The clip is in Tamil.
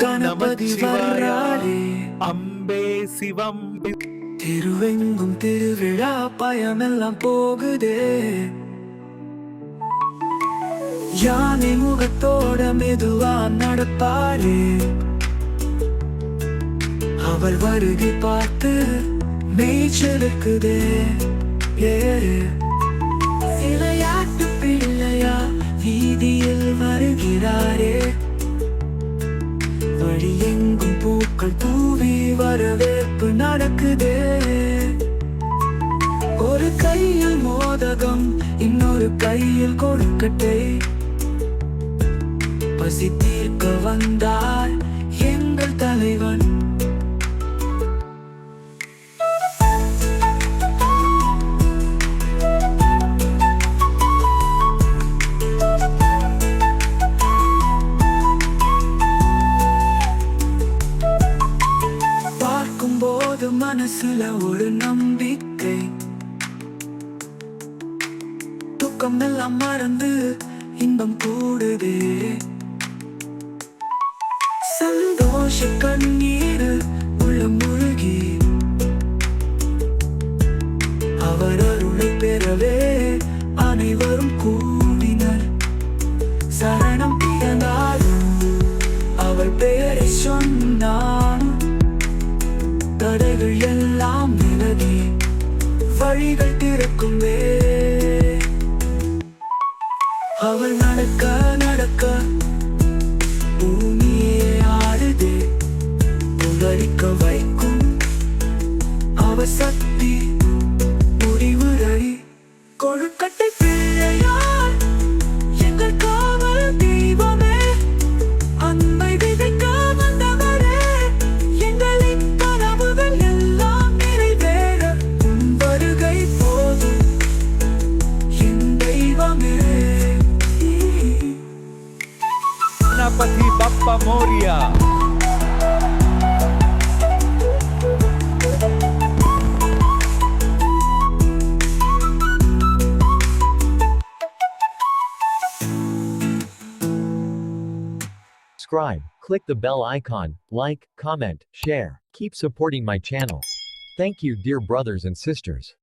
கணபதி வர்றாரே, அம்பே சிவம் திருவெங்கும் திருவிழா பயமெல்லாம் போகுதே. யானை முகத்தோட மெதுவா நடப்பாரே, அவர் வருகை பார்த்து மேய்ச்சலுக்குதே. விளையாட்டு பிள்ளையா வீதியில் வருகிறாரே, வழி எங்கும் பூக்கள் தூவி வரவேற்பு நடக்குதே. ஒரு கையில் மோதகம், இன்னொரு கையில் கொழுக்கட்டை, பசி தீர்க்க வந்தார் எங்கள் தலைவன். பார்க்கும்போது மனசுல ஒரு நம்பிக்கை, துக்கம் எல்லாம் மறந்து இன்பம் கூடுதே. சந்தோஷ கண்ணீர் உள்ள முழுகி அவர் அருளை பெறவே அனைவரும் கூடினர். சரணம் பிறந்தாலும் அவர் பெயரை சொன்னான், தடைகள் எல்லாம் விலகி வழிகள் திறக்குமே. அவர் நடக்க நடக்க பூமியே ஆடுதே, உதறிக்க வைக்கும் அவர் சக்தி முடிவுரை. கொழுக்கட்டை பிள்ளையார் எங்கள் காவல் தெய்வமே, அன்பை விதைக்க வந்தவரே, எங்களின் கனவுகள் எல்லாம் நிறைவேற உன் வருகை போதும் என் தெய்வமே. Ganpati Bappa Moriya. Subscribe, click the bell icon, like, comment, share. Keep supporting my channel. Thank you, dear brothers and sisters.